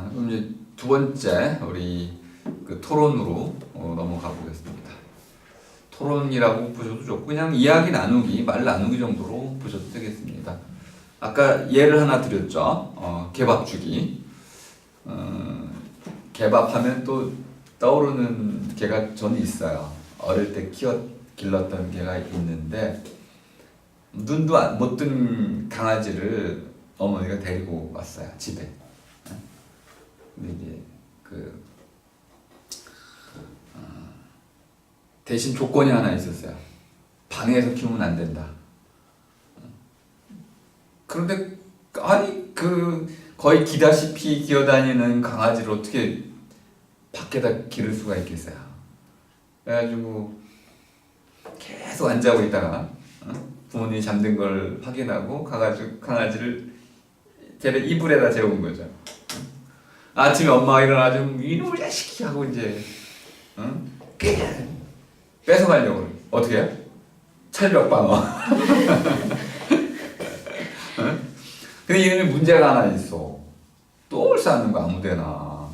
그럼 이제 두 번째 우리 그 토론으로 넘어가 보겠습니다. 토론이라고 보셔도 좋고 그냥 이야기 나누기, 말 나누기 정도로 보셔도 되겠습니다. 아까 예를 하나 드렸죠. 개밥주기. 개밥하면 또 떠오르는 개가 저는 있어요. 어릴 때 길렀던 개가 있는데 눈도 못 뜬 강아지를 어머니가 데리고 왔어요, 집에. 근데 이제 대신 조건이 하나 있었어요. 방에서 키우면 안 된다. 그런데 아니 거의 기다시피 기어다니는 강아지를 어떻게 밖에다 기를 수가 있겠어요. 그래가지고 계속 안 자고 있다가 부모님이 잠든 걸 확인하고 강아지를 제 이불에다 재운 거죠. 아침에 엄마가 일어나서 이놈의 자식이 하고 이제 뺏어가려고 그래. 어떻게 해요? 철벽방어. 근데 이놈이 문제가 하나 있어. 똥을 싸는 거 아무데나.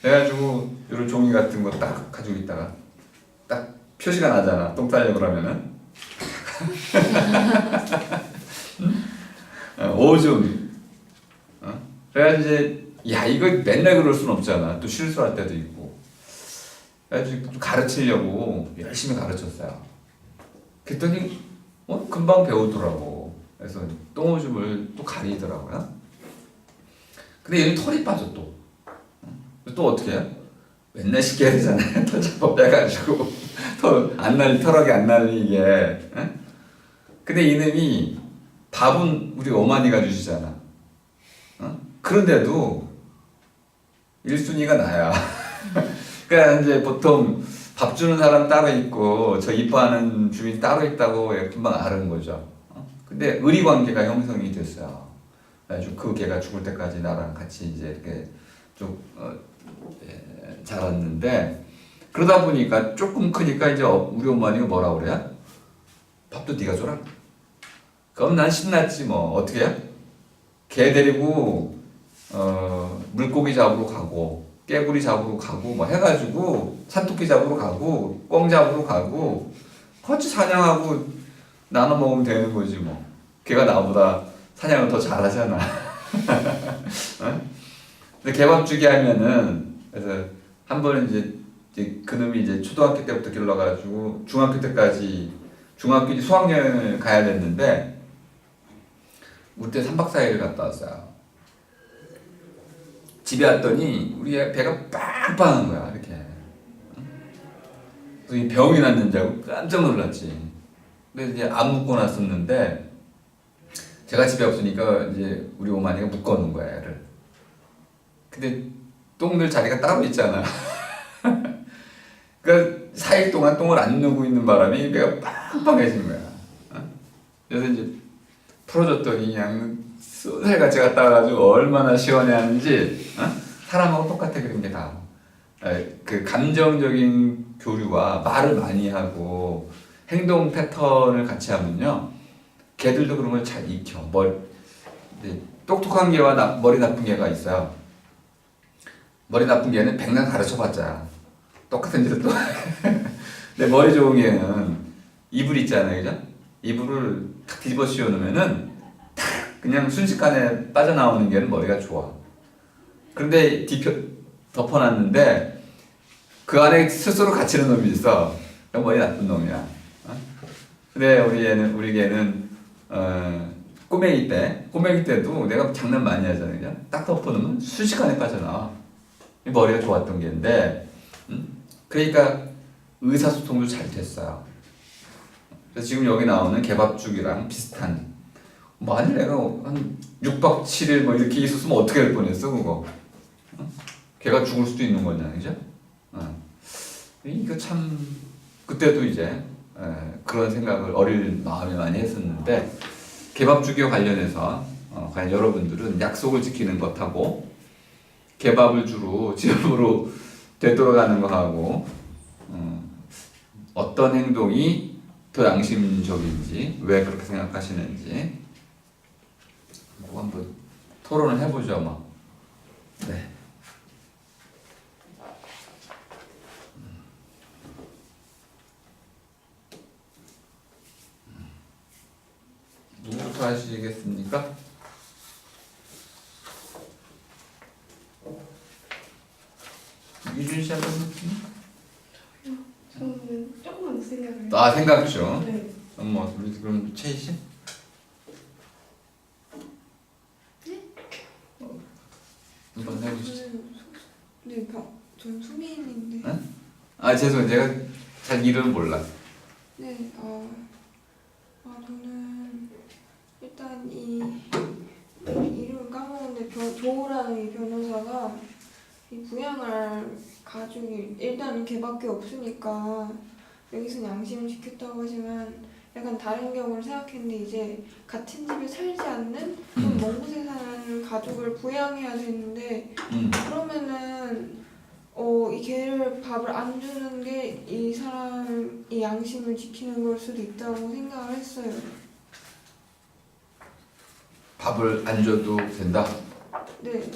그래가지고 이런 종이 같은 거 딱 가지고 있다가 딱 표시가 나잖아. 똥 싸려고 그러면은. 오줌. 그래가지고 이제 야 이거 맨날 그럴 순 없잖아. 또 실수할 때도 있고. 그래가지고 가르치려고 열심히 가르쳤어요. 그랬더니 금방 배우더라고. 그래서 똥오줌을 또 가리더라고요. 근데 얘는 털이 빠져 또. 또 어떻게 해요? 맨날 씻겨야 되잖아요. 털 잡아 빼가지고 털하게 안 날리게. 근데 이놈이 밥은 우리 어머니가 주시잖아. 그런데도 1순위가 나야. 그러니까 이제 보통 밥 주는 사람 따로 있고 저 이뻐하는 주인 따로 있다고 금방 아는 거죠. 근데 의리 관계가 형성이 됐어요. 그래가지고 그 개가 죽을 때까지 나랑 같이 이제 이렇게 쭉 자랐는데 그러다 보니까 조금 크니까 이제 우리 어머니가 뭐라 그래요? 밥도 네가 줘라. 그럼 난 신났지 뭐. 어떻게 해요? 개 데리고 물고기 잡으러 가고 깨구리 잡으러 가고 뭐 해가지고 산토끼 잡으러 가고 꿩 잡으러 가고 같이 사냥하고 나눠 먹으면 되는 거지 뭐. 걔가 나보다 사냥을 더 잘하잖아. 근데 개밥주기 하면은 그래서 한 번은 이제 그놈이 이제 초등학교 때부터 길러가지고 중학교 때까지 중학교 수학여행을 가야 됐는데 우리 때 3박 4일을 갔다 왔어요. 집에 왔더니 우리 배가 빵빵한 거야 이렇게. 그래서 병이 났는지 알고 깜짝 놀랐지. 근데 이제 안 묶고 났었는데 제가 집에 없으니까 이제 우리 어머니가 묶어놓은 거야 애를. 근데 똥 넣을 자리가 따로 있잖아. 그러니까 4일 동안 똥을 안 누고 있는 바람에 배가 빵빵해진 거야. 그래서 이제 풀어줬더니 그냥 쏘살같이 갔다 와가지고 얼마나 시원해하는지 사람하고 똑같아 그런 게 다. 그 감정적인 교류와 말을 많이 하고 행동 패턴을 같이 하면요 개들도 그런 걸 잘 익혀. 똑똑한 개와 머리 나쁜 개가 있어요. 머리 나쁜 개는 백날 가르쳐봤자 똑같은 짓을 또. 근데 머리 좋은 개는 이불 있잖아요, 그죠? 이불을 탁 뒤집어 씌워놓으면은 탁 그냥 순식간에 빠져나오는 개는 머리가 좋아. 그런데 덮어놨는데 그 안에 스스로 갇히는 놈이 있어. 그럼 머리 나쁜 놈이야. 근데 우리 개는 꼬맹이 때도 내가 장난 많이 하잖아요, 그죠? 딱 덮어놓으면 순식간에 빠져나와. 머리가 좋았던 개인데, 그러니까 의사소통도 잘 됐어요. 그래서 지금 여기 나오는 개밥죽이랑 비슷한. 만일 내가 한 6박 7일 뭐 이렇게 있었으면 어떻게 될 뻔했어, 그거. 걔가 죽을 수도 있는 거잖아요, 그죠? 이거 참, 그때도 이제, 그런 생각을 어릴 마음에 많이 했었는데, 개밥죽이와 관련해서, 과연 여러분들은 약속을 지키는 것하고, 개밥을 주로 집으로 되돌아가는 거 하고 어떤 행동이 더 양심적인지 왜 그렇게 생각하시는지 한번 토론을 해보죠 뭐. 네. 하시겠습니까? 이준 씨 한번 해볼까요? 저는 조금만 더 생각을 해요. 아, 생각 중. 네. 우리 그럼 최희 씨? 한번 해보시죠. 저는 수민인데. 네? 아, 죄송해요. 제가 잘 이름 몰라. 네, 저는 일단 이 이름을 까먹었는데 조우라는 이 변호사가 이 부양할 가족이 일단 걔밖에 없으니까 여기서 양심을 지켰다고 하지만 약간 다른 경우를 생각했는데 이제 같은 집에 살지 않는 먼 곳에 사는 가족을 부양해야 되는데 그러면은 이 개를 밥을 안 주는 게 이 사람의 양심을 지키는 걸 수도 있다고 생각을 했어요. 밥을 안 줘도 된다? 네.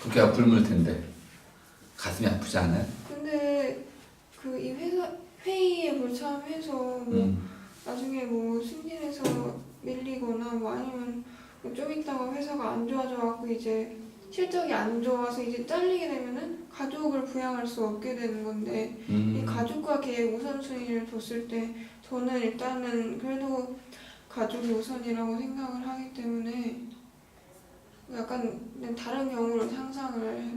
그게 굶을 텐데 가슴이 아프지 않아요? 근데 그 이 회의에 불참해서 나중에 승진해서 밀리거나 아니면 좀 있다가 회사가 안 좋아져갖고 이제 실적이 안 좋아서 이제 잘리게 되면은 가족을 부양할 수 없게 되는 건데 이 가족과 걔의 우선순위를 뒀을 때 저는 일단은 그래도 가족이 우선이라고 생각을 하기 때문에 약간 다른 경우를 상상을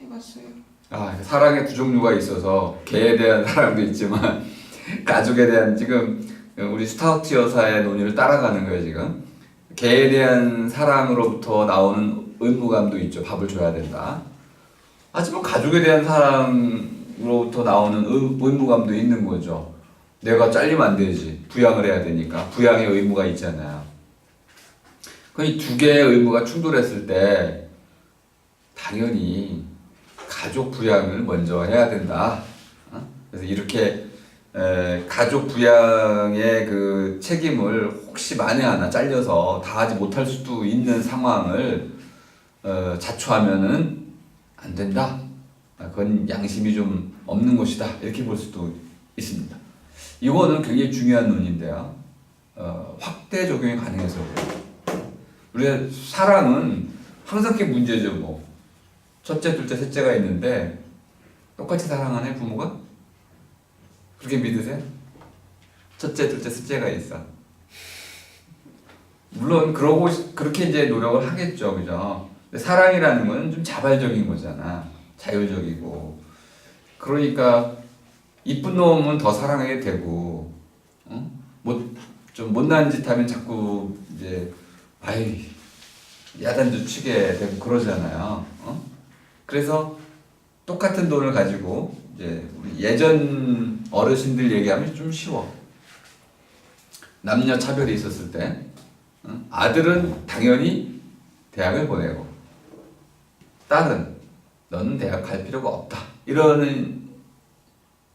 해봤어요. 아, 사랑의 두 종류가 있어서 개에 대한 사랑도 있지만 가족에 대한 지금 우리 스타우트 여사의 논의를 따라가는 거예요 지금. 개에 대한 사랑으로부터 나오는 의무감도 있죠. 밥을 줘야 된다. 하지만 가족에 대한 사랑으로부터 나오는 의무감도 있는 거죠. 내가 잘리면 안 되지. 부양을 해야 되니까. 부양의 의무가 있잖아요. 이 두 개의 의무가 충돌했을 때 당연히 가족 부양을 먼저 해야 된다. 그래서 이렇게 가족 부양의 그 책임을 혹시 만에 하나 잘려서 다 하지 못할 수도 있는 상황을 자초하면은 안 된다. 그건 양심이 좀 없는 것이다. 이렇게 볼 수도 있습니다. 이거는 굉장히 중요한 논의인데요. 확대 적용이 가능해서 그래요. 우리의 사랑은 항상 그게 문제죠. 뭐 첫째, 둘째, 셋째가 있는데 똑같이 사랑하네 부모가? 그렇게 믿으세요? 첫째, 둘째, 셋째가 있어. 물론 그렇게 이제 노력을 하겠죠, 그죠? 근데 사랑이라는 건 좀 자발적인 거잖아, 자율적이고. 그러니까 이쁜 놈은 더 사랑하게 되고, 좀 못난 짓 하면 자꾸 이제 야단도 치게 되고 그러잖아요. 그래서 똑같은 돈을 가지고 이제 예전 어르신들 얘기하면 좀 쉬워. 남녀 차별이 있었을 때 아들은 당연히 대학을 보내고 딸은 너는 대학 갈 필요가 없다 이러는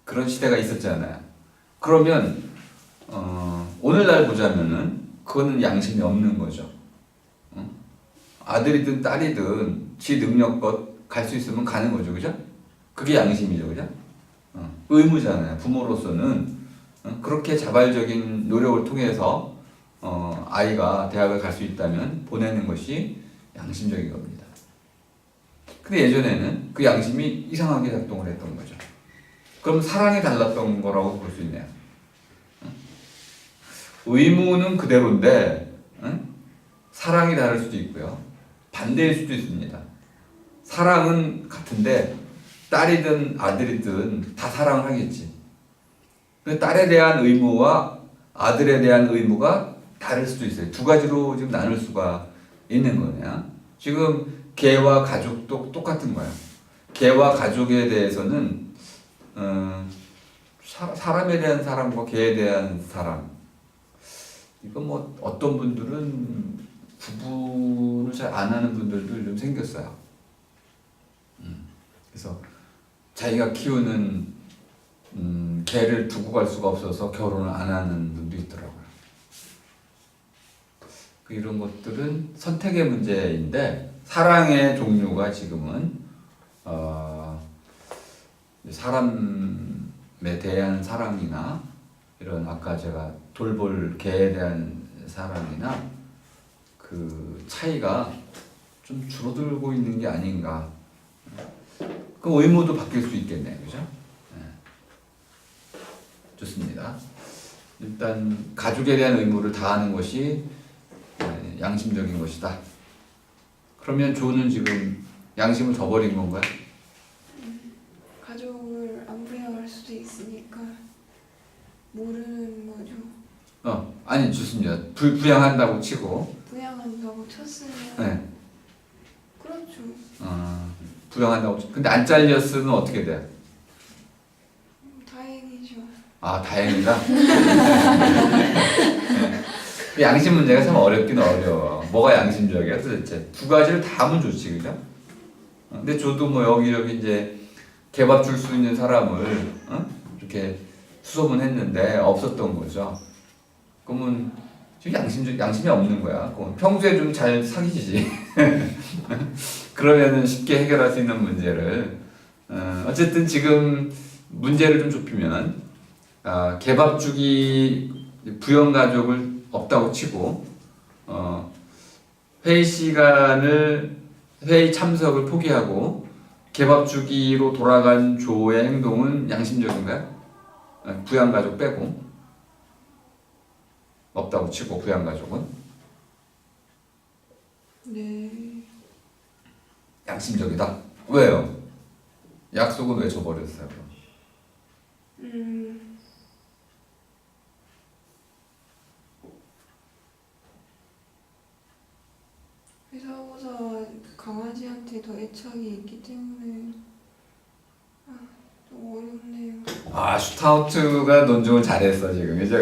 그런 시대가 있었잖아요. 그러면 오늘날 보자면은 그거는 양심이 없는 거죠. 아들이든 딸이든 지 능력껏 갈 수 있으면 가는 거죠, 그죠? 그게 양심이죠, 그죠? 의무잖아요. 부모로서는 그렇게 자발적인 노력을 통해서 아이가 대학을 갈 수 있다면 보내는 것이 양심적인 겁니다. 근데 예전에는 그 양심이 이상하게 작동을 했던 거죠. 그럼 사랑이 달랐던 거라고 볼 수 있네요. 의무는 그대로인데 사랑이 다를 수도 있고요. 반대일 수도 있습니다. 사랑은 같은데 딸이든 아들이든 다 사랑을 하겠지. 근데 딸에 대한 의무와 아들에 대한 의무가 다를 수도 있어요. 두 가지로 지금 나눌 수가 있는 거네요. 지금 개와 가족도 똑같은 거예요. 개와 가족에 대해서는 사람에 대한 사랑과 개에 대한 사랑, 이거 뭐 어떤 분들은 구분을 잘 안 하는 분들도 좀 생겼어요. 그래서 자기가 키우는 개를 두고 갈 수가 없어서 결혼을 안 하는 분도 있더라고요. 이런 것들은 선택의 문제인데 사랑의 종류가 지금은 사람에 대한 사랑이나 이런 아까 제가 돌볼 개에 대한 사람이나 그 차이가 좀 줄어들고 있는 게 아닌가. 그 의무도 바뀔 수 있겠네요, 그죠? 네. 좋습니다. 일단 가족에 대한 의무를 다하는 것이 양심적인 것이다. 그러면 조는 지금 양심을 저버린 건가요? 가족을 안 부양할 수도 있으니까 모르는 거죠. 아니 좋습니다. 부양한다고 치고, 부양한다고 쳤으면 네, 그렇죠. 부양한다고. 근데 안 잘렸으면 어떻게 돼요? 다행이죠. 아, 다행이다. 네. 양심 문제가 참 어렵긴 어려워. 뭐가 양심적이야 도대체? 두 가지를 다 하면 좋지, 그죠? 근데 저도 뭐 여기저기 이제 개밥 줄 수 있는 사람을 이렇게 수소문했는데 없었던 거죠. 그러면 지금 양심이 없는 거야. 그럼 평소에 좀 잘 사귀지. 그러면은 쉽게 해결할 수 있는 문제를 어쨌든 지금 문제를 좀 좁히면 개밥 주기 부영 가족을 없다고 치고 회의 참석을 포기하고 개밥 주기로 돌아간 조의 행동은 양심적인가요? 부양 가족 빼고 없다고 치고 부양 가족은 네. 양심적이다. 왜요? 약속은 왜 저버렸어요? 회사보다 강아지한테 더 애착이 있기 때문에 좀 어렵네요. 슈타우트가 논증을 잘했어 지금, 그죠?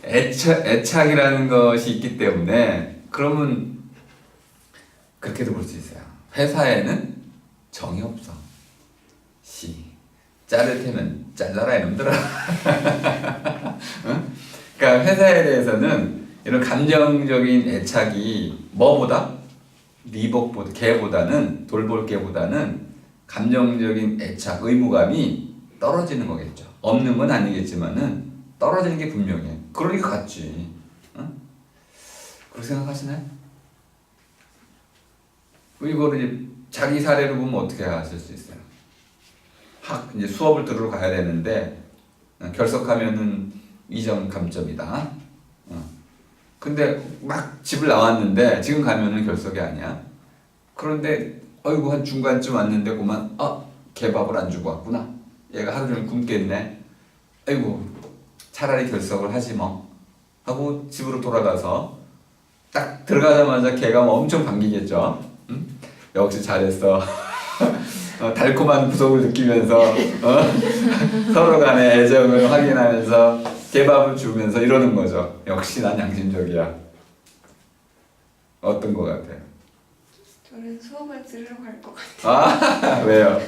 애착이라는 것이 있기 때문에 그러면 그렇게도 볼 수 있어요. 회사에는 정이 없어. 자를 테면 잘라라 이놈들아. 응? 그러니까 회사에 대해서는 이런 감정적인 애착이 뭐보다? 리복보다, 개보다는, 돌볼개보다는 감정적인 애착, 의무감이 떨어지는 거겠죠. 없는 건 아니겠지만은 떨어지는 게 분명해. 그럴 리 같지. 응? 그렇게 생각하시나요? 이거를 이제 자기 사례로 보면 어떻게 하실 수 있어요? 이제 수업을 들으러 가야 되는데 결석하면은 2점 감점이다. 근데 막 집을 나왔는데 지금 가면은 결석이 아니야. 그런데 어이구 한 중간쯤 왔는데 그만 개밥을 안 주고 왔구나. 얘가 하루 종일 굶겠네. 아이고 차라리 결석을 하지 뭐 하고 집으로 돌아가서 딱 들어가자마자 개가 엄청 반기겠죠. 응? 역시 잘했어. 달콤한 구속을 느끼면서 서로 간의 애정을 확인하면서 개밥을 주면서 이러는 거죠. 역시 난 양심적이야. 어떤 거 같아요? 저는 수업을 들으러 갈 것 같아요. 왜요?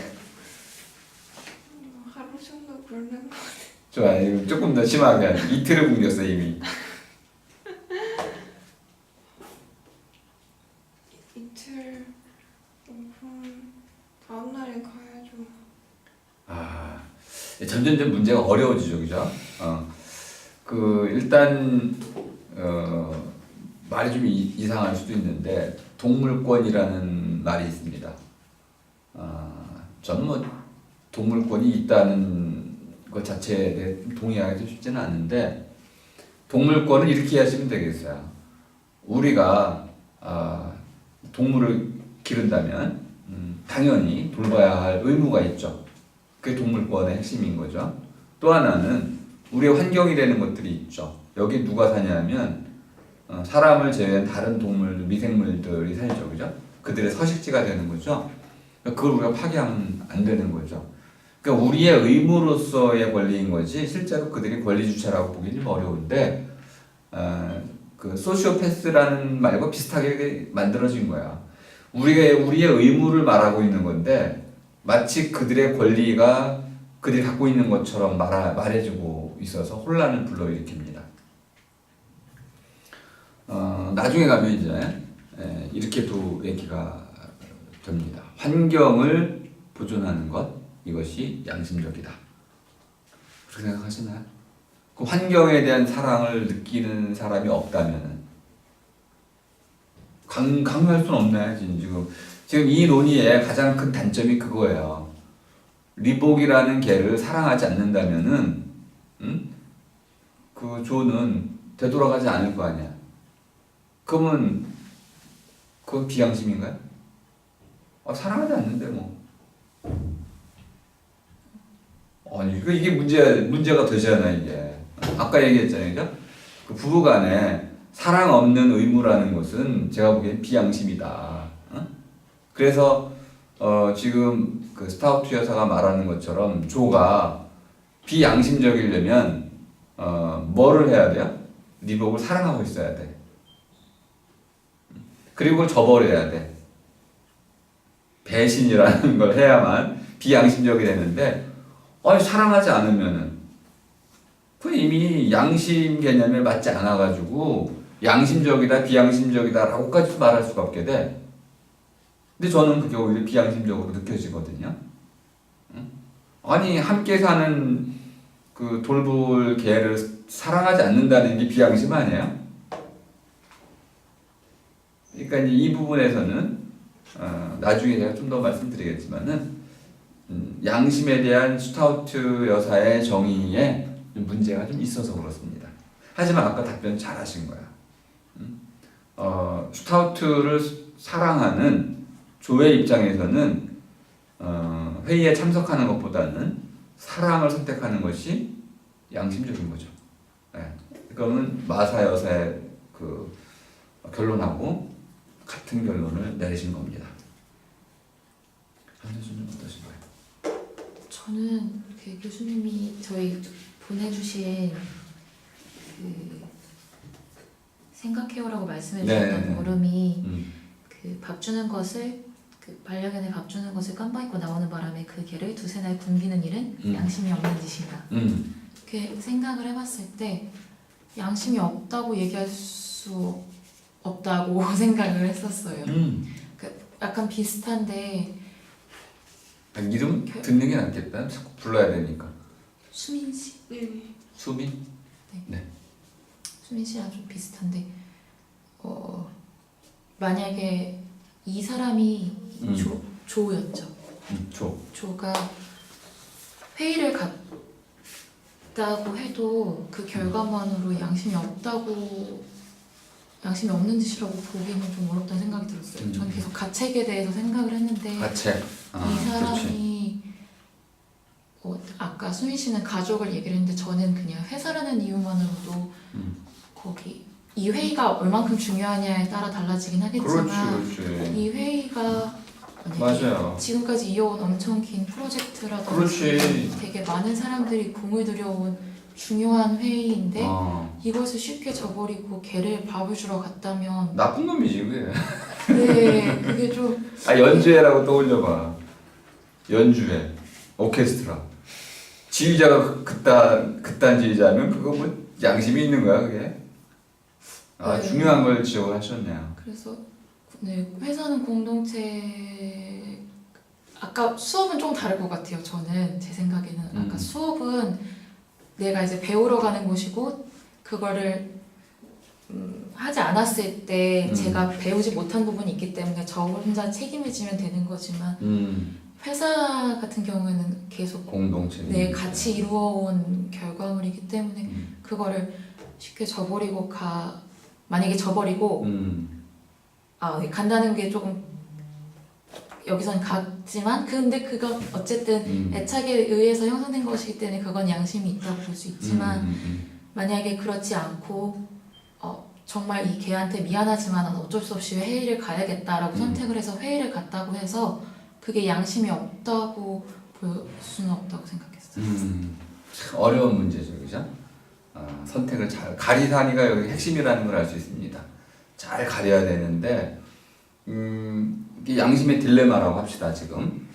하루 정도 그러는 것 같아요. 좋아요. 조금 더 심하게 이틀을 굶겼어 이미. 이틀 그럼 다음 날에 가야죠. 점점점 문제가 어려워지죠, 그죠? 일단 말이 좀 이상할 수도 있는데 동물권이라는 말이 있습니다. 저는 뭐 동물권이 있다는 것 자체에 대해 동의하기도 쉽지는 않은데 동물권을 이렇게 하시면 되겠어요. 우리가 동물을 기른다면 당연히 돌봐야 할 의무가 있죠. 그게 동물권의 핵심인 거죠. 또 하나는 우리의 환경이 되는 것들이 있죠. 여기 누가 사냐면 사람을 제외한 다른 동물들, 미생물들이 살죠, 그죠? 그들의 서식지가 되는 거죠. 그걸 우리가 파괴하면 안 되는 거죠. 그러니까 우리의 의무로서의 권리인 거지 실제로 그들이 권리 주체라고 보기는 어려운데 그 소시오패스라는 말과 비슷하게 만들어진 거야. 우리의 의무를 말하고 있는 건데 마치 그들의 권리가 그들이 갖고 있는 것처럼 말해주고 있어서 혼란을 불러일으킵니다. 나중에 가면 이제 이렇게도 얘기가 됩니다. 환경을 보존하는 것, 이것이 양심적이다. 그렇게 생각하시나요? 그 환경에 대한 사랑을 느끼는 사람이 없다면은 강요할 수는 없네. 지금 이 논의의 가장 큰 단점이 그거예요. 리복이라는 개를 사랑하지 않는다면은 그 조는 되돌아가지 않을 거 아니야. 그러면 그건 비양심인가요? 사랑하지 않는데 뭐. 아니 이게 문제가 되잖아 이게. 아까 얘기했잖아요, 그죠? 그 부부간에 사랑 없는 의무라는 것은 제가 보기엔 비양심이다. 그래서 지금 그 스타우트 여사가 말하는 것처럼 조가 비양심적이려면 뭐를 해야 돼요? 리복을 사랑하고 있어야 돼. 그리고 저버려야 돼. 배신이라는 걸 해야만 비양심적이 되는데, 사랑하지 않으면은 그 이미 양심 개념에 맞지 않아가지고 양심적이다, 비양심적이다라고까지 말할 수가 없게 돼. 근데 저는 그게 오히려 비양심적으로 느껴지거든요. 아니 함께 사는 그 돌볼 개를 사랑하지 않는다는 게 비양심 아니에요? 그러니까 이제 이 부분에서는 나중에 제가 좀 더 말씀드리겠지만은 양심에 대한 스타우트 여사의 정의에 문제가 좀 있어서 그렇습니다. 하지만 아까 답변 잘 하신 거야. 스타우트를 사랑하는 조의 입장에서는 회의에 참석하는 것보다는 사랑을 선택하는 것이 양심적인 거죠. 네. 그러면 마사 여사의 그 결론하고 같은 결론을 내리신 겁니다. 한 교수님 어떠신가요? 저는 그 교수님이 저희 보내주신 그 생각해요라고 말씀해 주셨던 걸음이 그 밥 주는 것을 그 반려견에 밥 주는 것을 깜빡 잊고 나오는 바람에 그 개를 두세 날 굶기는 일은 양심이 없는 짓이다. 이렇게 생각을 해봤을 때 양심이 없다고 얘기할 수 없다고 생각을 했었어요. 그 약간 비슷한데 이름 듣는 게 낫겠다. 자꾸 불러야 되니까. 수민 씨, 네. 수민? 수민 씨랑 좀 비슷한데 만약에 이 사람이 조였죠. 조가 회의를 갔다고 해도 그 결과만으로 양심이 없는 짓이라고 보기는 좀 어렵다는 생각이 들었어요. 저는 계속 가책에 대해서 생각을 했는데 가책. 이 사람이 아까 수민 씨는 가족을 얘기를 했는데 저는 그냥 회사라는 이유만으로도 거기 이 회의가 얼만큼 중요하냐에 따라 달라지긴 하겠지만 그렇지. 이 회의가 맞아요. 지금까지 이어온 엄청 긴 프로젝트라든지 그렇지. 되게 많은 사람들이 공을 들여온 중요한 회의인데 이것을 쉽게 저버리고 걔를 밥을 주러 갔다면 나쁜 놈이지 그게. 네 그게 좀 연주회라고 떠올려봐. 연주회, 오케스트라. 지휘자가 그딴 지휘자면 그거 뭐 양심이 있는 거야 그게? 네. 중요한 걸 지적을 하셨네요. 그래서 네 회사는 공동체 아까 수업은 좀 다를 것 같아요. 저는 제 생각에는 아까 수업은 내가 이제 배우러 가는 곳이고 그거를 하지 않았을 때 제가 배우지 못한 부분이 있기 때문에 저 혼자 책임을 지면 되는 거지만 회사 같은 경우에는 계속 공동체. 네 같이 이루어온 결과물이기 때문에 그거를 쉽게 저버리고 만약에 저버리고 네, 간다는 게 조금 여기서는 같지만 근데 그건 어쨌든 애착에 의해서 형성된 것이기 때문에 그건 양심이 있다고 볼 수 있지만 만약에 그렇지 않고 정말 이 걔한테 미안하지만 난 어쩔 수 없이 회의를 가야겠다라고 선택을 해서 회의를 갔다고 해서 그게 양심이 없다고 볼 수는 없다고 생각했어요. 참 어려운 문제죠, 그죠? 선택을 잘 가리사니가 여기 핵심이라는 걸 알 수 있습니다. 잘 가려야 되는데 이게 양심의 딜레마라고 합시다. 지금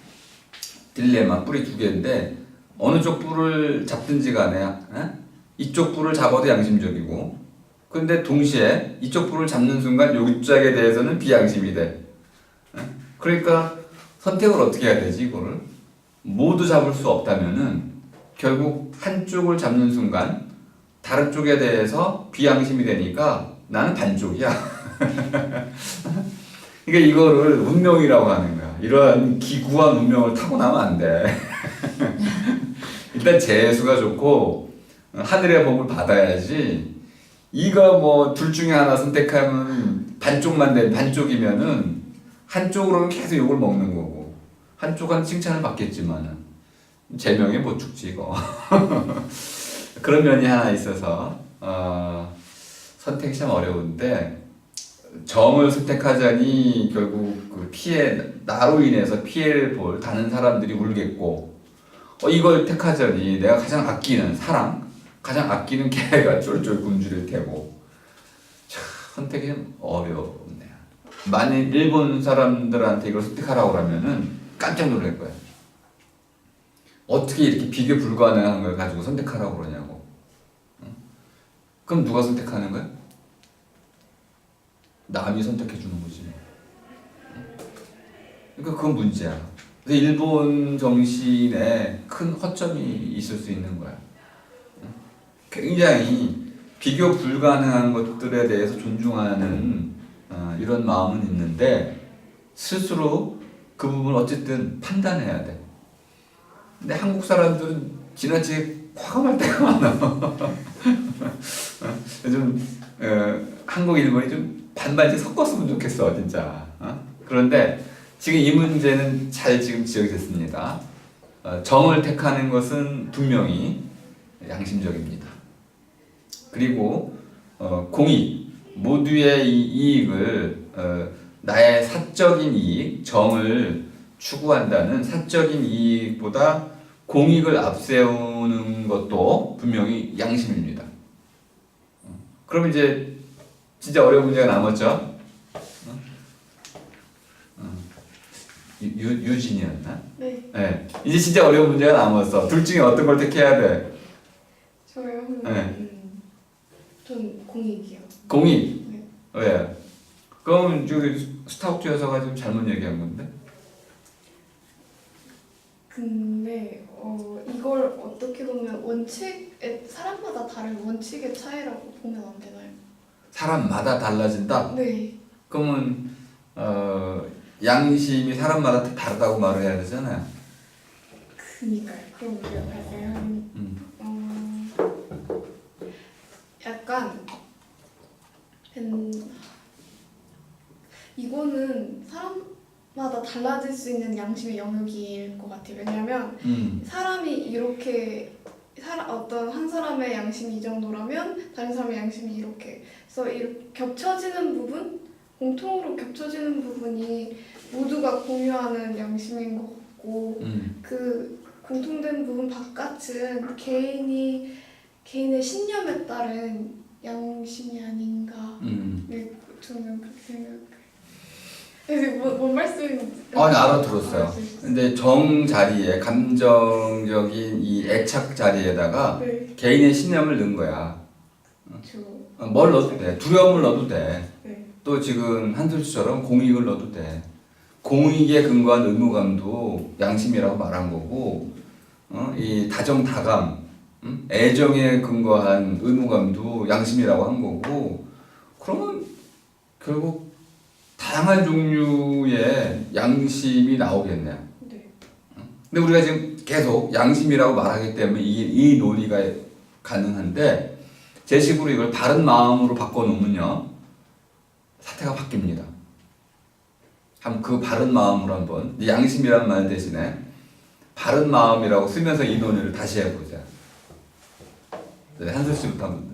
딜레마 뿌리 두 개인데 어느 쪽 뿔을 잡든지 간에 이쪽 뿔을 잡아도 양심적이고 근데 동시에 이쪽 뿔을 잡는 순간 여기 짝에 대해서는 비양심이 돼. 그러니까 선택을 어떻게 해야 되지 이거를? 모두 잡을 수 없다면은 결국 한쪽을 잡는 순간 다른 쪽에 대해서 비양심이 되니까 나는 반쪽이야. 그러니까 이거를 운명이라고 하는 거야. 이런 기구한 운명을 타고나면 안 돼. 일단 재수가 좋고 하늘의 복을 받아야지. 이거 뭐 둘 중에 하나 선택하면 반쪽만 돼. 반쪽이면은 한쪽으로는 계속 욕을 먹는 거고 한쪽은 칭찬을 받겠지만은 제명에 못 죽지 이거. 그런 면이 하나 있어서 선택이 참 어려운데 정을 선택하자니 결국 그 나로 인해서 피해를 볼 다른 사람들이 울겠고 이걸 택하자니 내가 가장 아끼는 사랑, 가장 아끼는 개가 쫄쫄 굶주릴 테고 참 선택이 좀 어렵네요. 만일 일본 사람들한테 이걸 선택하라고 하면은 깜짝 놀랄 거야. 어떻게 이렇게 비교 불가능한 걸 가지고 선택하라고 그러냐고. 그럼 누가 선택하는 거야? 남이 선택해 주는 거지. 그러니까 그건 문제야. 그래서 일본 정신에 큰 허점이 있을 수 있는 거야. 굉장히 비교 불가능한 것들에 대해서 존중하는 이런 마음은 있는데 스스로 그 부분을 어쨌든 판단해야 돼. 근데 한국 사람들은 지나치게 과감할 때가 많아. 좀 한국 일본이 좀 반반씩 섞었으면 좋겠어 진짜. 그런데 지금 이 문제는 잘 지금 지적이 됐습니다. 정을 택하는 것은 분명히 양심적입니다. 그리고 공익 모두의 이 이익을 나의 사적인 이익 정을 추구한다는 사적인 이익보다 공익을 앞세우는 것도 분명히 양심입니다. 그럼 이제 진짜 어려운 문제가 남았죠? 유진이었나? 네. 네. 이제 진짜 어려운 문제가 남았어. 둘 중에 어떤 걸 택해야 돼? 저요? 네. 전 공익이요. 공익? 네. 왜? 그럼 저기 스타벅스 여사가 지금 잘못 얘기한 건데? 근데 이걸 어떻게 보면 사람마다 다른 원칙의 차이라고 보면 안 되나요? 사람마다 달라진다? 네. 그러면 양심이 사람마다 다 다르다고 말을 해야 되잖아요. 그니까요. 그럼 우리가 발생한 약간 이거는 사람마다 달라질 수 있는 양심의 영역일 것 같아요. 왜냐하면 사람이 이렇게 어떤 한 사람의 양심이 이 정도라면 다른 사람의 양심이 이렇게 그래서 이렇게 겹쳐지는 부분 공통으로 겹쳐지는 부분이 모두가 공유하는 양심인 것 같고 그 공통된 부분 바깥은 개인의 신념에 따른 양심이 아닌가. 네, 저는 그렇게 생각해요. 그래서 뭔 말씀인지 아니 알아들었어요. 근데 정 자리에 감정적인 이 애착 자리에다가 네. 개인의 신념을 넣은 거야. 저 뭘 넣어도 돼. 두려움을 넣어도 돼. 네. 또 지금 한솔씨처럼 공익을 넣어도 돼. 공익에 근거한 의무감도 양심이라고 말한 거고, 이 다정다감, 애정에 근거한 의무감도 양심이라고 한 거고, 그러면 결국 다양한 종류의 양심이 나오겠네요. 네. 근데 우리가 지금 계속 양심이라고 말하기 때문에 이 논의가 가능한데, 제 식으로 이걸 바른 마음으로 바꿔놓으면요, 사태가 바뀝니다. 한번 그 바른 마음으로 한번 양심이란 말 대신에 바른 마음이라고 쓰면서 이 논의를 다시 해보자. 네, 한솔 씨부터 한번.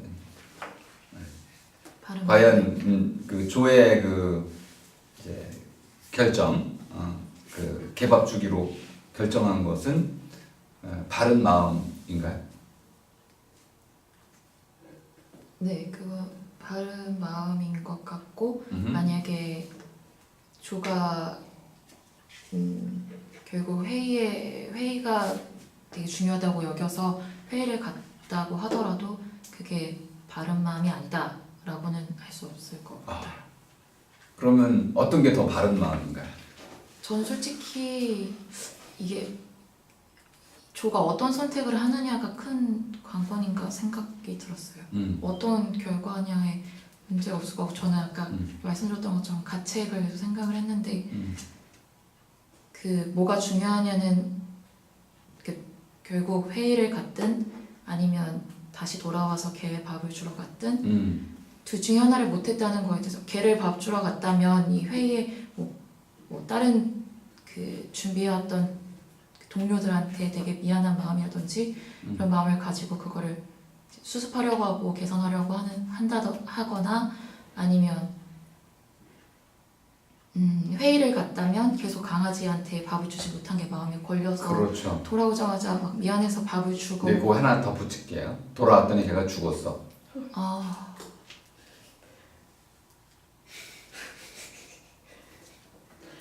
과연 그 조의 그 이제 결정, 그 개밥 주기로 결정한 것은 바른 마음인가요? 네, 그거 바른 마음인 것 같고 만약에 조가 결국 회의가 되게 중요하다고 여겨서 회의를 갔다고 하더라도 그게 바른 마음이 아니다라고는 할 수 없을 것 같아요. 그러면 어떤 게 더 바른 마음인가요? 저는 솔직히 이게 조가 어떤 선택을 하느냐가 큰 관건인가 생각이 들었어요. 어떤 결과냐에 문제가 없을 거고 저는 아까 말씀드렸던 것처럼 가책을 계속 생각을 했는데 그 뭐가 중요하냐는 그 결국 회의를 갔든 아니면 다시 돌아와서 걔의 밥을 주러 갔든 둘 중에 하나를 못했다는 거에 대해서 걔를 밥 주러 갔다면 이 회의에 뭐 다른 그 준비해왔던 동료들한테 되게 미안한 마음이라든지 이런 마음을 가지고 그거를 수습하려고 하고 개선하려고 하거나 아니면 회의를 갔다면 계속 강아지한테 밥을 주지 못한 게 마음에 걸려서 그렇죠. 돌아오자마자 막 미안해서 밥을 주고 근데 그거 하나 더 붙일게요. 돌아왔더니 걔가 죽었어. 아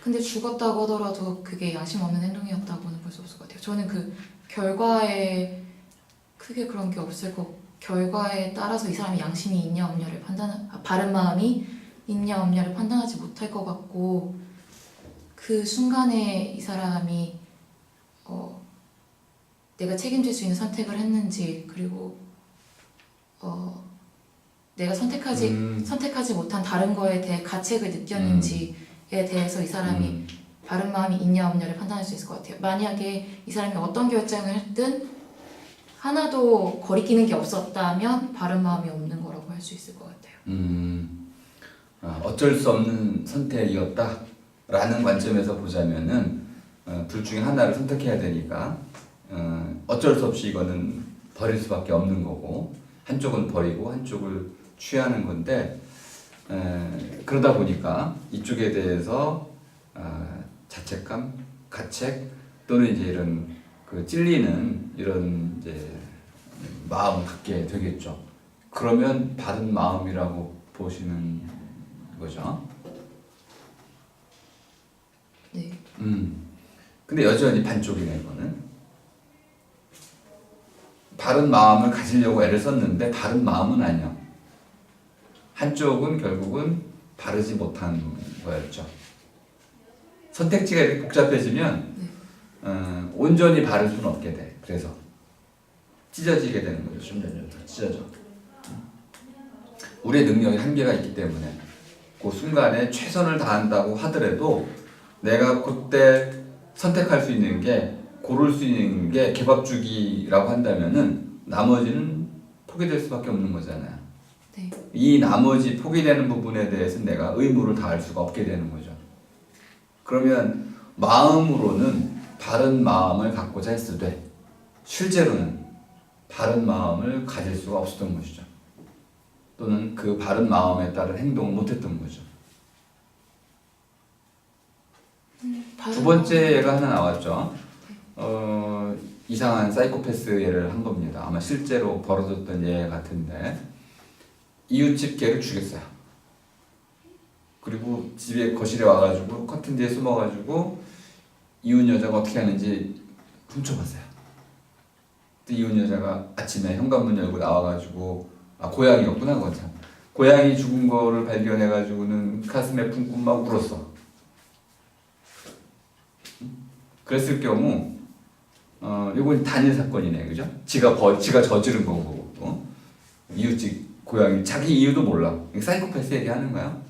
근데 죽었다고 하더라도 그게 양심 없는 행동이었다고는 볼 수 없을 것 같아요. 저는 그 결과에 크게 그런 게 없을 거 결과에 따라서 이 사람이 양심이 있냐 없냐를 바른 마음이 있냐 없냐를 판단하지 못할 것 같고 그 순간에 이 사람이 내가 책임질 수 있는 선택을 했는지 그리고 내가 선택하지 못한 다른 거에 대해 가책을 느꼈는지에 대해서 이 사람이 바른 마음이 있냐 없냐를 판단할 수 있을 것 같아요. 만약에 이 사람이 어떤 결정을 했든 하나도 거리끼는 게 없었다면 바른 마음이 없는 거라고 할 수 있을 것 같아요. 어쩔 수 없는 선택이었다라는 관점에서 보자면은 둘 중에 하나를 선택해야 되니까 어쩔 수 없이 이거는 버릴 수밖에 없는 거고 한쪽은 버리고 한쪽을 취하는 건데 그러다 보니까 이쪽에 대해서 자책감, 가책 또는 이제 이런 그 찔리는 이런 이제 마음을 갖게 되겠죠. 그러면 바른 마음이라고 보시는 거죠. 네. 근데 여전히 반쪽이네 이거는. 바른 마음을 가지려고 애를 썼는데 바른 마음은 아니야. 한쪽은 결국은 바르지 못한 거였죠. 선택지가 이렇게 복잡해지면 온전히 바를 수는 없게 돼. 그래서 찢어지게 되는 거죠. 점점 더 찢어져. 우리의 능력이 한계가 있기 때문에 그 순간에 최선을 다한다고 하더라도 내가 그때 선택할 수 있는 게 고를 수 있는 게 개밥주기라고 한다면은 나머지는 포기될 수밖에 없는 거잖아요. 네. 이 나머지 포기되는 부분에 대해서 내가 의무를 다할 수가 없게 되는 거죠. 그러면 마음으로는 바른 마음을 갖고자 했을 때 실제로는 바른 마음을 가질 수가 없었던 것이죠. 또는 그 바른 마음에 따른 행동을 못했던 거죠. 두 번째 예가 하나 나왔죠. 이상한 사이코패스 예를 한 겁니다. 아마 실제로 벌어졌던 예 같은데 이웃집 개를 죽였어요. 그리고 집에 거실에 와가지고 커튼 뒤에 숨어가지고 이웃 여자가 어떻게 하는지 훔쳐봤어요. 이웃 여자가 아침에 현관문 열고 나와가지고 고양이였구나 그건 참. 고양이 죽은 거를 발견해가지고는 가슴에 품고 막 울었어. 그랬을 경우 이건 단일 사건이네, 그죠? 지가 저지른 거고 이웃집 고양이 자기 이유도 몰라. 사이코패스 얘기하는 거야.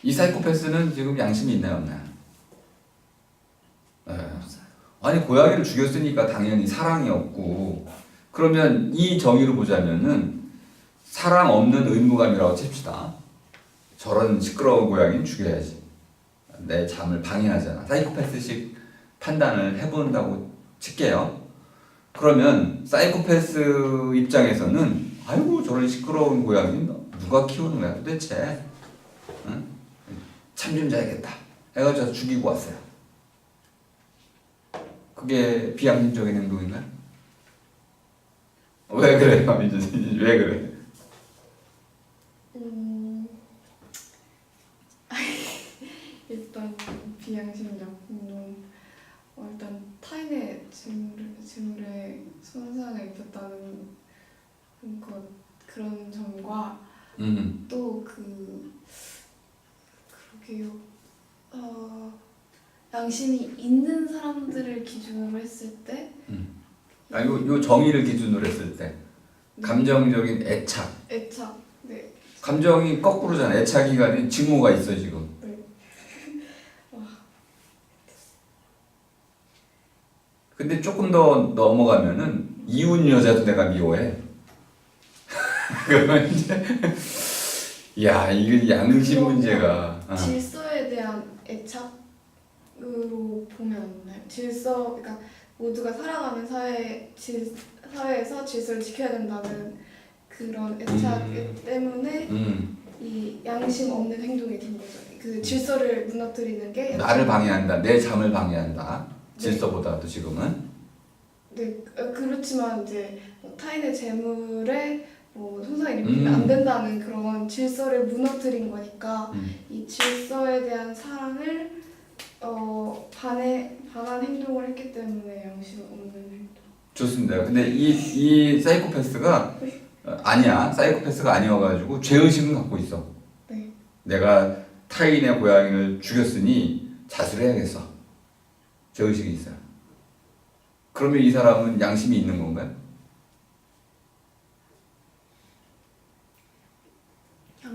이 사이코패스는 지금 양심이 있나요, 없나요? 아니 고양이를 죽였으니까 당연히 사랑이 없고 그러면 이 정의로 보자면은 사랑 없는 의무감이라고 칩시다. 저런 시끄러운 고양이는 죽여야지. 내 잠을 방해하잖아. 사이코패스식 판단을 해본다고 칠게요. 그러면 사이코패스 입장에서는 아이고 저런 시끄러운 고양이 누가 키우는 거야 도대체. 응? 잠 좀 자야겠다 해가지고 죽이고 왔어요. 그게 비양심적인 행동인가요? 왜 그래요, 민준이? 왜 그래? 일단 비양심적 행동. 일단 타인의 재물에 손상을 입혔다는 그런 점과 또 그러게요. 양심이 있는 사람들을 기준으로 했을 때 요 정의를 기준으로 했을 때 감정적인 애착. 애착. 네. 감정이 거꾸로잖아. 애착이가 아닌 징후가 있어 지금. 네. 근데 조금 더 넘어가면은 이웃 여자도 내가 미워해. 그러면 이제 야 이게 양심 문제가. 질서에 대한 애착으로 보면 안 되나요? 질서, 그러니까 모두가 살아가는 사회에서 질서를 지켜야 된다는 그런 애착 때문에 이 양심 없는 행동이 된 거죠. 그 질서를 무너뜨리는 게 나를 방해한다. 내 잠을 방해한다. 질서보다도 지금은. 네, 그렇지만 이제 뭐 타인의 재물에 뭐 손상이 입히면 안 된다는 그런 질서를 무너뜨린 거니까 이 질서에 대한 사랑을 반한 행동을 했기 때문에 양심 없는 행동. 좋습니다. 근데 이 사이코패스가 아니야. 사이코패스가 아니어가지고 죄의식은 갖고 있어. 네. 내가 타인의 고양이를 죽였으니 자수를 해야겠어. 죄의식이 있어요. 그러면 이 사람은 양심이 있는 건가요?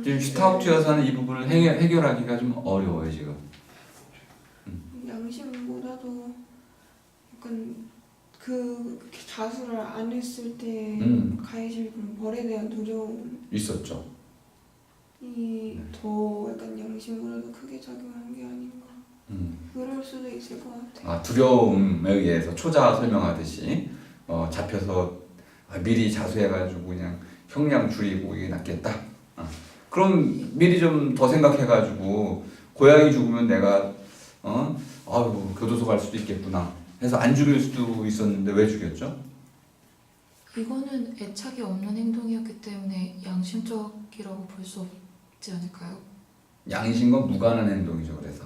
지금 슈타우트 여사는 이 부분을 해결하기가 좀 어려워요 지금. 양심보다도 약간 그 자수를 안 했을 때 가해질 그런 벌에 대한 두려움이 있었죠. 더 약간 양심보다도 크게 작용한 게 아닌가. 그럴 수도 있을 것 같아요. 두려움에 의해서 초자 설명하듯이 잡혀서 미리 자수해가지고 그냥 형량 줄이고 이게 낫겠다. 그럼 미리 좀 더 생각해가지고 고양이 죽으면 내가 아이고 교도소 갈 수도 있겠구나 해서 안 죽일 수도 있었는데 왜 죽였죠? 이거는 애착이 없는 행동이었기 때문에 양심적이라고 볼 수 없지 않을까요? 양심과 무관한 행동이죠. 그래서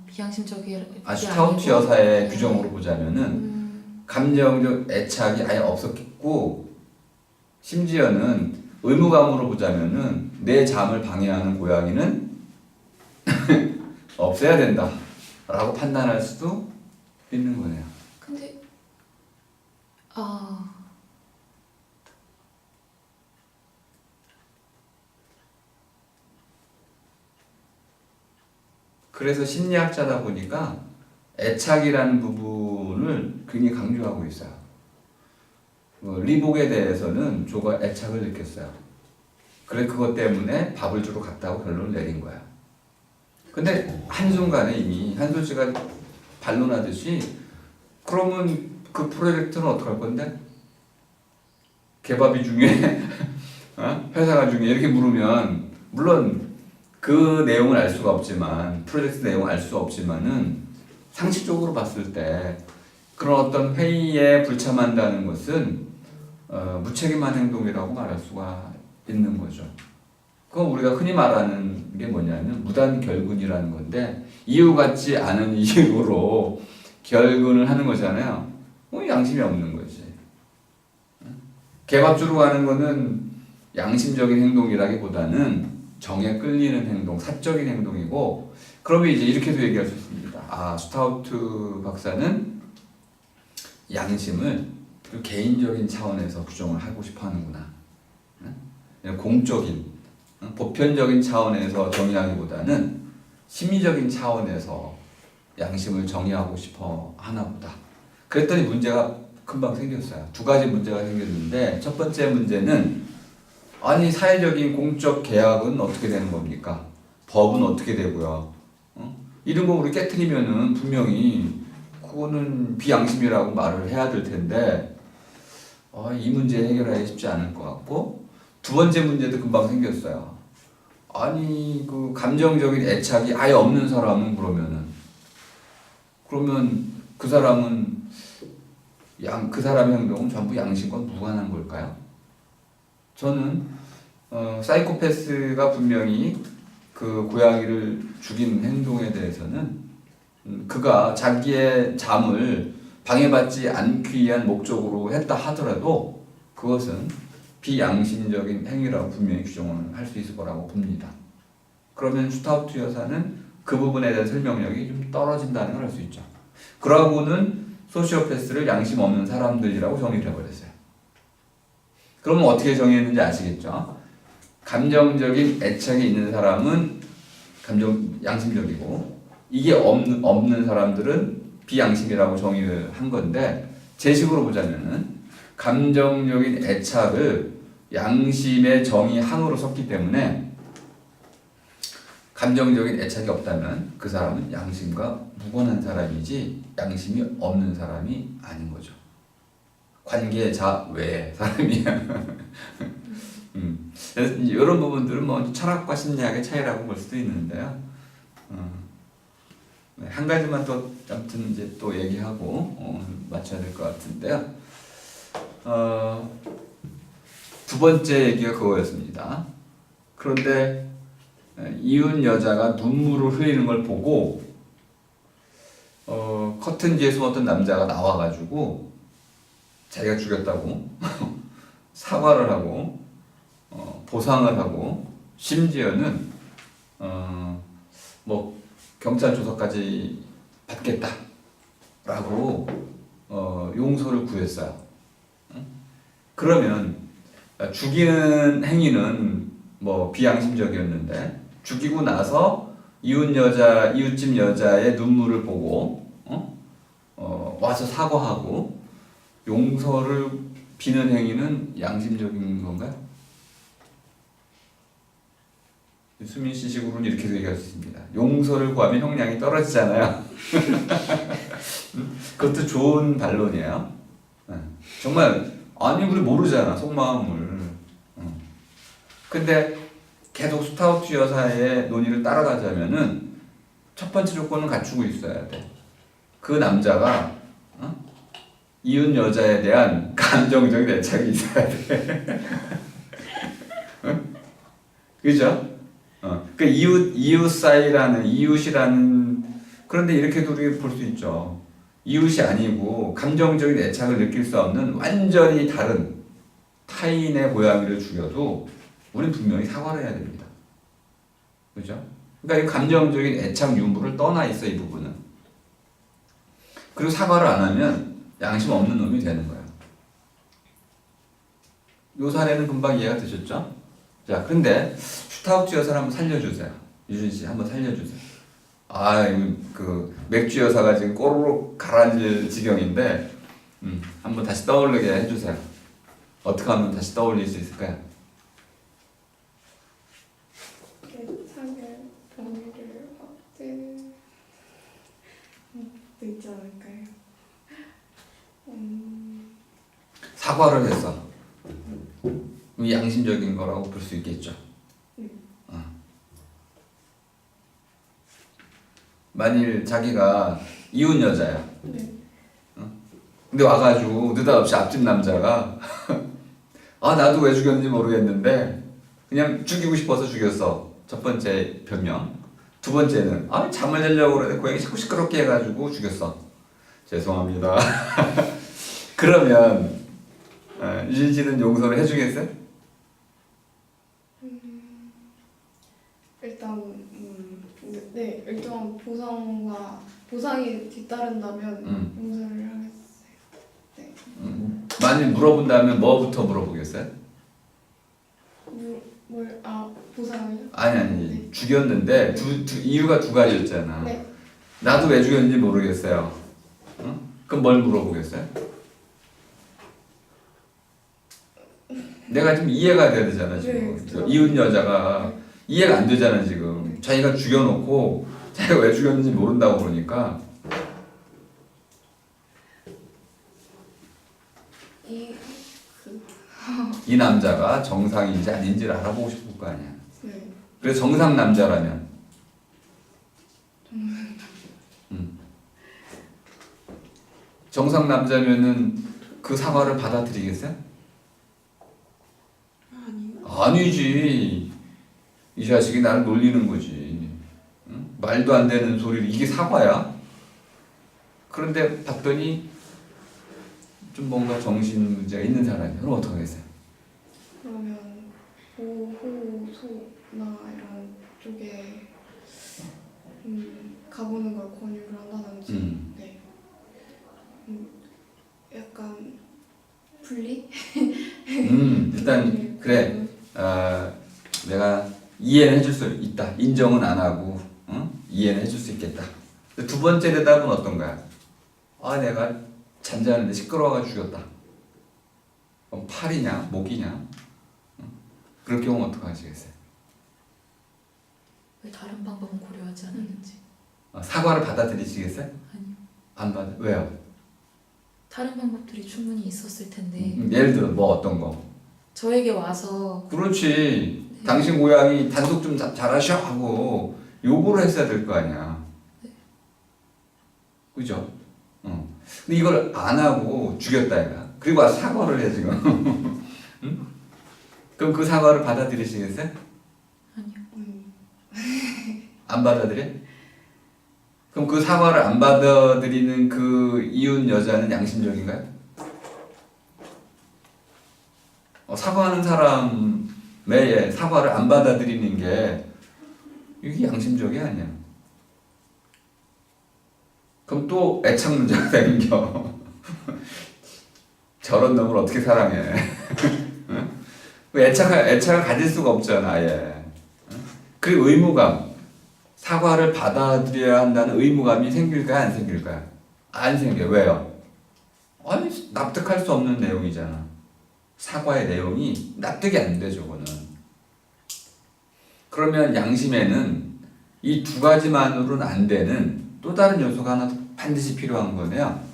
비양심적이 슈타우트 여사의 규정으로 보자면은 감정적 애착이 아예 없었고 심지어는 의무감으로 보자면은 내 잠을 방해하는 고양이는 없애야 된다라고 판단할 수도 있는 거네요. 근데 그래서 심리학자다 보니까 애착이라는 부분을 굉장히 강조하고 있어요. 리복에 대해서는 조가 애착을 느꼈어요. 그래 그것 때문에 밥을 주러 갔다고 결론을 내린 거야. 근데 한순간에 이미 한솔 씨가 반론하듯이 그러면 그 프로젝트는 어떡할 건데? 개밥이 중에 회사가 중에 이렇게 물으면 물론 그 내용을 알 수가 없지만 프로젝트 내용을 알 수 없지만은 상식적으로 봤을 때 그런 어떤 회의에 불참한다는 것은 무책임한 행동이라고 말할 수가 있는 거죠. 그건 우리가 흔히 말하는 게 뭐냐면 무단결근이라는 건데 이유 같지 않은 이유로 결근을 하는 거잖아요. 양심이 없는 거지. 개밥 주러 가는 거는 양심적인 행동이라기보다는 정에 끌리는 행동, 사적인 행동이고 그러면 이제 이렇게도 얘기할 수 있습니다. 슈타우트 박사는 양심을 개인적인 차원에서 규정을 하고 싶어 하는구나. 공적인, 보편적인 차원에서 정의하기보다는 심리적인 차원에서 양심을 정의하고 싶어 하나 보다. 그랬더니 문제가 금방 생겼어요. 두 가지 문제가 생겼는데 첫 번째 문제는 아니 사회적인 공적 계약은 어떻게 되는 겁니까? 법은 어떻게 되고요? 이런 거 우리 깨트리면은 분명히 그거는 비양심이라고 말을 해야 될 텐데 이 문제 해결하기 쉽지 않을 것 같고 두 번째 문제도 금방 생겼어요. 아니 그 감정적인 애착이 아예 없는 사람은 그러면 그 사람은 그 사람의 행동은 전부 양심과 무관한 걸까요? 저는 사이코패스가 분명히 그 고양이를 죽인 행동에 대해서는 그가 자기의 잠을 방해받지 않기 위한 목적으로 했다 하더라도 그것은 비양심적인 행위라고 분명히 규정을 할 수 있을 거라고 봅니다. 그러면 슈타우트 여사는 그 부분에 대한 설명력이 좀 떨어진다는 걸 알 수 있죠. 그러고는 소시오패스를 양심 없는 사람들이라고 정의를 해버렸어요. 그러면 어떻게 정의했는지 아시겠죠? 감정적인 애착이 있는 사람은 양심적이고 이게 없는 사람들은 비양심이라고 정의를 한 건데 제 식으로 보자면은 감정적인 애착을 양심의 정의 항으로 썼기 때문에 감정적인 애착이 없다면 그 사람은 양심과 무관한 사람이지 양심이 없는 사람이 아닌 거죠. 관계자 외의 사람이야. 그래서 이런 부분들은 뭐 철학과 심리학의 차이라고 볼 수도 있는데요. 네, 한 가지만 또 아무튼 이제 또 얘기하고 맞춰야 될 것 같은데요. 두 번째 얘기가 그거였습니다. 그런데 이웃 여자가 눈물을 흘리는 걸 보고 커튼 뒤에 숨었던 남자가 나와가지고 자기가 죽였다고 사과를 하고 보상을 하고 심지어는 뭐 경찰 조사까지 받겠다라고 용서를 구했어요. 그러면 죽이는 행위는 뭐 비양심적이었는데 죽이고 나서 이웃집 여자의 눈물을 보고 와서 사과하고 용서를 비는 행위는 양심적인 건가요? 수민 씨 식으로는 이렇게 얘기할 수 있습니다. 용서를 구하면 형량이 떨어지잖아요. 그것도 좋은 반론이에요. 정말 아니 우리 모르잖아 속마음을. 근데 계속 스타우트 여사의 논의를 따라가자면은 첫 번째 조건은 갖추고 있어야 돼. 그 남자가 이웃 여자에 대한 감정적인 애착이 있어야 돼. 그죠? 그 이웃 사이라는 이웃이라는 그런데 이렇게도 우리가 볼 수 있죠. 이웃이 아니고 감정적인 애착을 느낄 수 없는 완전히 다른 타인의 고양이를 죽여도 우리는 분명히 사과를 해야 됩니다. 그죠? 그러니까 이 감정적인 애착 유무를 떠나 있어 이 부분은. 그리고 사과를 안 하면 양심 없는 놈이 되는 거예요. 요 사례는 금방 이해가 되셨죠? 자, 근데 슈타우트 여사를 한번 살려주세요. 유진 씨 한번 살려주세요. 그 맥주 여사가 지금 꼬르륵 가라앉을 지경인데, 한번 다시 떠오르게 해주세요. 어떻게 하면 다시 떠올릴 수 있을까요? 애착의 범위를 있지 않을까요? 사과를 했어. 양심적인 거라고 볼 수 있겠죠. 만일 자기가 이웃 여자야. 네. 근데 와가지고 느닷없이 앞집 남자가 나도 왜 죽였는지 모르겠는데 그냥 죽이고 싶어서 죽였어. 첫 번째 변명. 두 번째는 잠을 자려고 그러는데 고양이 자꾸 시끄럽게 해가지고 죽였어. 죄송합니다. 그러면 유진 씨는 용서를 해주겠어요? 일단 보상이 뒤따른다면 용서를 하겠어요. 네. 만일 물어본다면 뭐부터 물어보겠어요? 보상을요? 아니 네. 죽였는데 이유가 두 가지였잖아. 네. 나도 왜 죽였는지 모르겠어요. 그럼 뭘 물어보겠어요? 내가 지금 이해가 돼야 되잖아 지금. 네, 그렇죠. 이웃 여자가 이해가 안 되잖아 지금. 자기가 죽여놓고 자기가 왜 죽였는지 모른다고 그러니까. 이 남자가 정상인지 아닌지를 알아보고 싶을 거 아니야. 네. 그래서 정상 남자라면 정상 남자면은 그 사과를 받아들이겠어요? 아니요. 아니지. 이 자식이 나를 놀리는 거지. 응? 말도 안 되는 소리를 이게 사과야? 그런데 봤더니 좀 뭔가 정신 문제가 있는 사람이야. 그럼 어떡하겠어요? 그러면 보호소나 이런 쪽에 가보는 걸 권유를 한다든지. 네. 약간 분리? 일단 그래. 내가 이해는 해줄 수 있다. 인정은 안 하고, 이해는 해줄 수 있겠다. 두 번째 대답은 어떤 거야? 내가 잠자는데 시끄러워가지고 죽였다. 그럼 팔이냐, 목이냐? 그럴 경우는 어떻게 하시겠어요? 왜 다른 방법은 고려하지 않았는지. 사과를 받아들이시겠어요? 아니요. 안 받아. 왜요? 다른 방법들이 충분히 있었을 텐데 예를 들어 뭐 어떤 거? 저에게 와서 그렇지. 당신 고양이 단속 좀 잘하셔 하고 요구를 했어야 될 거 아니야. 그죠? 근데 이걸 안 하고 죽였다 얘가. 그리고 와서 사과를 해 지금. 응? 그럼 그 사과를 받아들이시겠어요? 안 받아들여? 그럼 그 사과를 안 받아들이는 그 이웃 여자는 양심적인가요? 사과하는 사람의 사과를 안 받아들이는 게 이게 양심적이 아니야. 그럼 또 애착 문제가 생겨. 저런 놈을 어떻게 사랑해? 응? 애착을 가질 수가 없잖아, 아예. 그리고 의무감. 사과를 받아들여야 한다는 의무감이 생길까요? 안 생길까요? 안 생겨요. 왜요? 아니, 납득할 수 없는 내용이잖아. 사과의 내용이 납득이 안 돼, 저거는. 그러면 양심에는 이 두 가지만으로는 안 되는 또 다른 요소가 하나 반드시 필요한 거네요.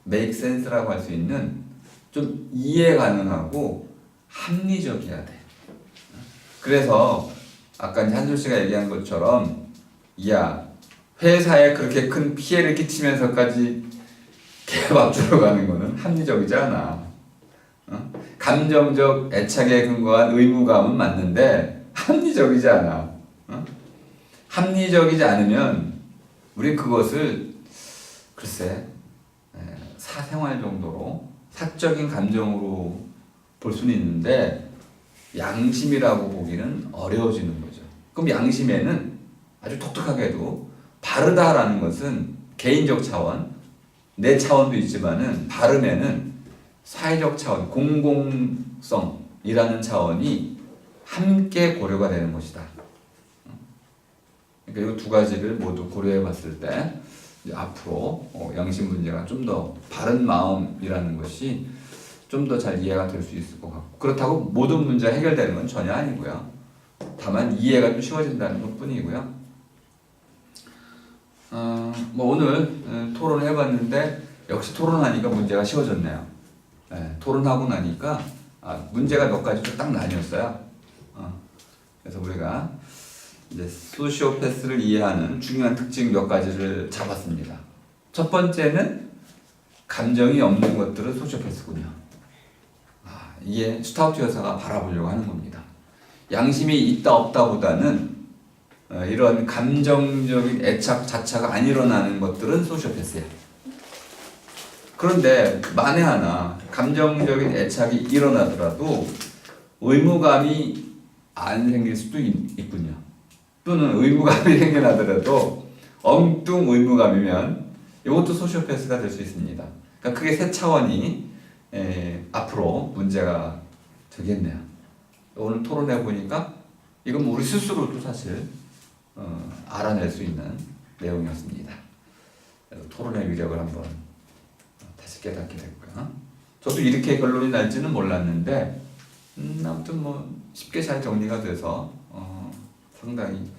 make sense라고 할 수 있는 좀 이해 가능하고 합리적이어야 돼. 그래서 아까 한솔 씨가 얘기한 것처럼 야, 회사에 그렇게 큰 피해를 끼치면서까지 개밥 주러 가는 거는 합리적이지 않아. 감정적 애착에 근거한 의무감은 맞는데 합리적이지 않아. 합리적이지 않으면 우리 그것을 글쎄 사생활 정도로 사적인 감정으로 볼 수는 있는데 양심이라고 보기는 어려워지는 거죠. 그럼 양심에는 아주 독특하게도 바르다라는 것은 개인적 차원, 내 차원도 있지만은 바름에는 사회적 차원, 공공성이라는 차원이 함께 고려가 되는 것이다. 그러니까 이 두 가지를 모두 고려해 봤을 때 이제 앞으로 양심 문제가 좀 더 바른 마음이라는 것이 좀 더 잘 이해가 될 수 있을 것 같고, 그렇다고 모든 문제가 해결되는 건 전혀 아니고요. 다만 이해가 좀 쉬워진다는 것 뿐이고요. 뭐 오늘 토론을 해봤는데 역시 토론하니까 문제가 쉬워졌네요. 토론하고 나니까 문제가 몇 가지로 딱 나뉘었어요. 그래서 우리가 이제 소시오패스를 이해하는 중요한 특징 몇 가지를 잡았습니다. 첫 번째는 감정이 없는 것들은 소시오패스군요. 이게 스타우트 여사가 바라보려고 하는 겁니다. 양심이 있다 없다보다는 이런 감정적인 애착 자체가 안 일어나는 것들은 소시오패스예요. 그런데 만에 하나 감정적인 애착이 일어나더라도 의무감이 안 생길 수도 있군요. 또는 의무감이 생겨나더라도 엉뚱 의무감이면 이것도 소시오패스가 될 수 있습니다. 그러니까 크게 세 차원이 앞으로 문제가 되겠네요. 오늘 토론해 보니까 이건 우리 스스로도 사실 알아낼 수 있는 내용이었습니다. 그래서 토론의 위력을 한번 다시 깨닫게 됐고요. 저도 이렇게 결론이 날지는 몰랐는데 아무튼 뭐 쉽게 잘 정리가 돼서 상당히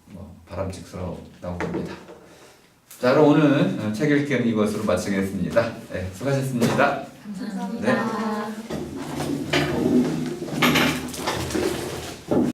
뭐 바람직스럽다고 봅니다. 자, 그럼 오늘 책 읽기는 이것으로 마치겠습니다. 네, 수고하셨습니다. 감사합니다. 네.